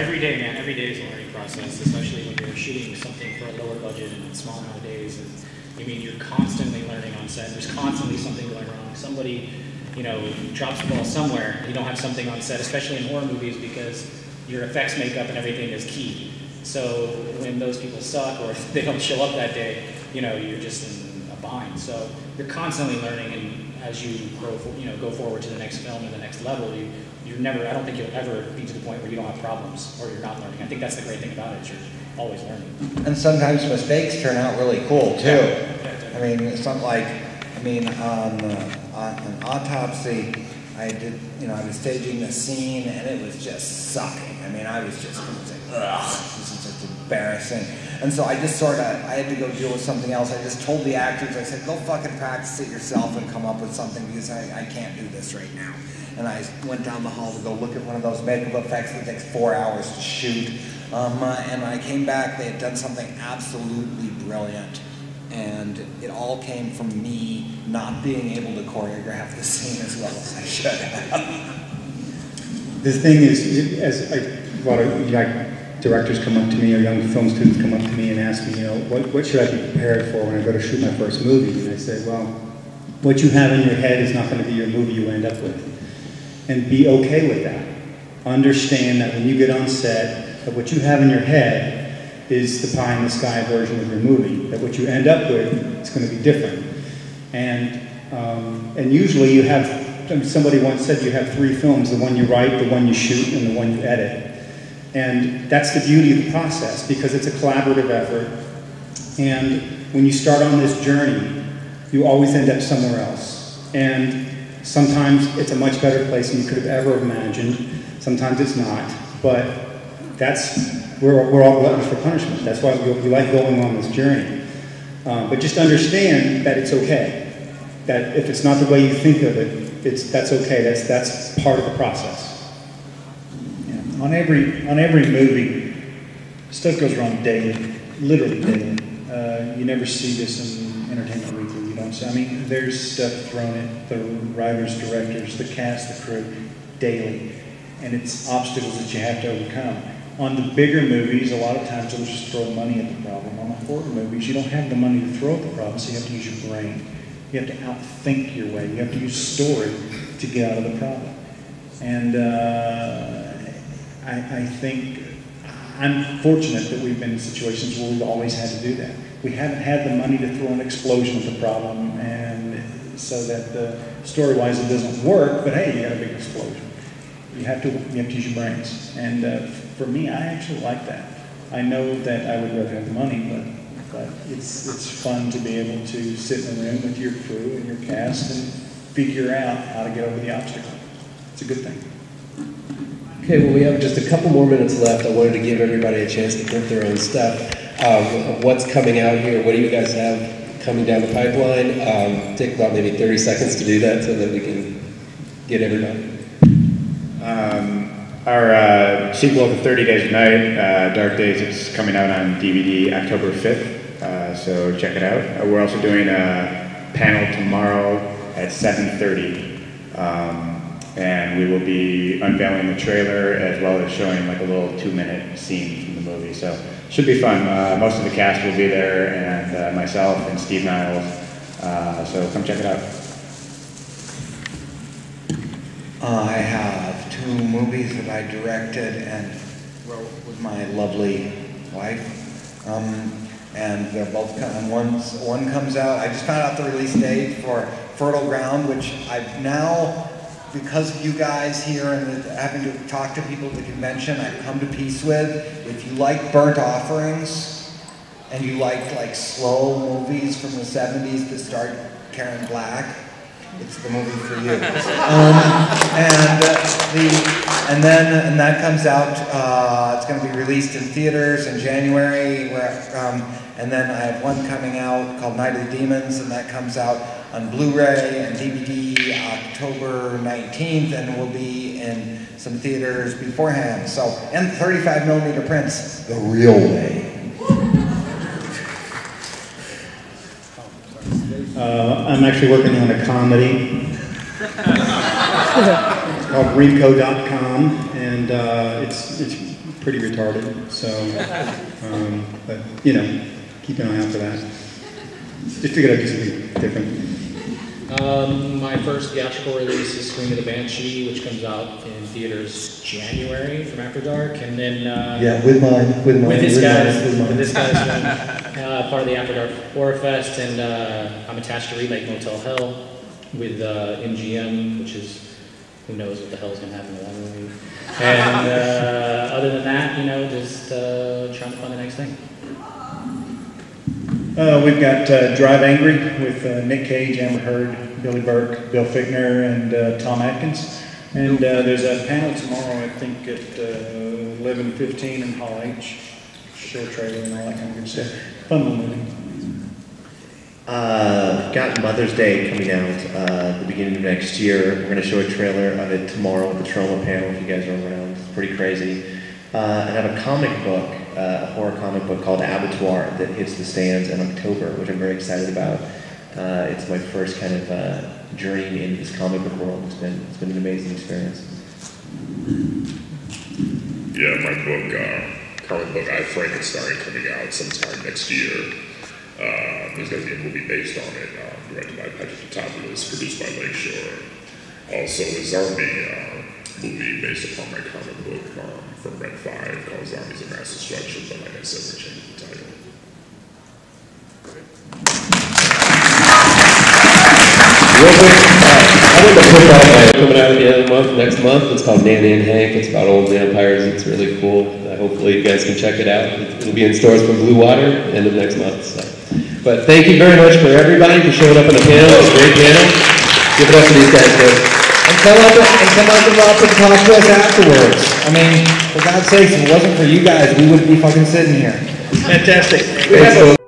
every day, man. Every day is a learning process, especially when you're shooting something for a lower budget and a small amount of days. And, I mean, you're constantly learning on set. There's constantly something going wrong. Somebody, you know, drops the ball somewhere. You don't have something on set, especially in horror movies, because your effects makeup and everything is key. So when those people suck or they don't show up that day, you know, you're just in a bind. So you're constantly learning, and as you grow, you know, go forward to the next film or the next level, you're never, I don't think you'll ever be to the point where you don't have problems or you're not learning. I think that's the great thing about it, is you're always learning. And sometimes mistakes turn out really cool too. Yeah, I mean, it's not like, I mean, on an Autopsy, I did, you know, I was staging the scene and it was just sucking. I mean, I was just like, ugh, this is just embarrassing. And so I just sort of, I had to go deal with something else. I just told the actors, I said, go fucking practice it yourself and come up with something, because I can't do this right now. And I went down the hall to go look at one of those makeup effects that takes 4 hours to shoot. And I came back, they had done something absolutely brilliant. And it all came from me not being able to choreograph the scene as well as I should have. The thing is, as a lot of like directors come up to me, or young film students come up to me and ask me, you know, what should I be prepared for when I go to shoot my first movie? And I said, well, what you have in your head is not going to be your movie you end up with. And be okay with that. Understand that when you get on set, that what you have in your head is the pie in the sky version of your movie. That what you end up with is going to be different. And usually you have, I mean, somebody once said you have 3 films: the one you write, the one you shoot, and the one you edit. And that's the beauty of the process, because it's a collaborative effort. And when you start on this journey, you always end up somewhere else. And sometimes it's a much better place than you could have ever imagined. Sometimes it's not. But we're all gluttons for punishment. That's why we like going on this journey. But just understand that it's okay. That if it's not the way you think of it, that's okay. That's part of the process. Yeah. On every movie, stuff goes wrong daily, literally daily. You never see this in Entertainment Weekly. You don't see. I mean, there's stuff thrown at the writers, directors, the cast, the crew, daily, and it's obstacles that you have to overcome. On the bigger movies, a lot of times they'll just throw money at the problem. On the horror movies, you don't have the money to throw at the problem, so you have to use your brain. You have to outthink your way. You have to use story to get out of the problem. And I think I'm fortunate that we've been in situations where we've always had to do that. We haven't had the money to throw an explosion at the problem, and so that story-wise it doesn't work, but hey, you got a big explosion. You have to use your brains. And for me, I actually like that. I know that I would rather have the money, but it's fun to be able to sit in a room with your crew and your cast and figure out how to get over the obstacle. It's a good thing. Okay, well, we have just a couple more minutes left. I wanted to give everybody a chance to print their own stuff. Of what's coming out here, what do you guys have coming down the pipeline? Take about maybe 30 seconds to do that so that we can get everybody. Our sequel to 30 Days of Night, Dark Days, is coming out on DVD October 5th, so check it out. We're also doing a panel tomorrow at 7:30, and we will be unveiling the trailer as well as showing like a little 2-minute scene from the movie, so should be fun. Most of the cast will be there, and myself and Steve Niles, so come check it out. I have 2 movies that I directed and wrote with my lovely wife, and they're both coming. One comes out. I just found out the release date for Fertile Ground, which I've now, because of you guys here and having to talk to people at the convention, I've come to peace with. If you like Burnt Offerings and you like slow movies from the 70s that starred Karen Black, it's the movie for you. And that comes out. It's going to be released in theaters in January. And then I have one coming out called Night of the Demons, and that comes out on Blu-ray and DVD October 19th, and will be in some theaters beforehand. So, and 35mm prints, the real way. I'm actually working on a comedy. It's called Greenco.com, and it's pretty retarded. So, but you know, keep an eye out for that. Just figured I'd do something different. My first theatrical release is Scream of the Banshee, which comes out in theaters January from After Dark, and then Yeah, with this mine. guy's part of the After Dark Horror Fest, and I'm attached to remake Motel Hell with MGM, which is, who knows what the hell is going to happen with that movie. And other than that, you know, just trying to find the next thing. We've got Drive Angry with Nick Cage, Amber Heard, Billy Burke, Bill Fichtner, and Tom Atkins. And there's a panel tomorrow, I think, at 11:15 in Hall H. Short trailer and all that kind of good stuff. Fun little movie. Got Mother's Day coming out the beginning of next year. We're going to show a trailer of it tomorrow at the Trauma panel if you guys are around. It's pretty crazy. I have a comic book, a horror comic book called Abattoir that hits the stands in October, which I'm very excited about. It's my first kind of journey into this comic book world. It's been an amazing experience. Yeah, my book, comic book I Frankenstein, coming out sometime next year. There's going to be a movie based on it, directed by Patrick Tatopoulos, produced by Lakeshore. Also, a zombie movie based upon my comic book from Red 5 called Zombies of Mass Destruction, but like I said, we're changing the title. Real quick, I went to football play coming out at the end of the month, next month. It's called Nanny and Hank. It's about old vampires. It's really cool. Hopefully you guys can check it out. It'll be in stores from Blue Water end of next month. So. But thank you very much for everybody for showing up on the panel. It was a great panel. Give it up for these guys, folks. And come up and talk to us afterwards. I mean, for God's sakes, if it wasn't for you guys, we wouldn't be fucking sitting here. Fantastic. Thanks, folks.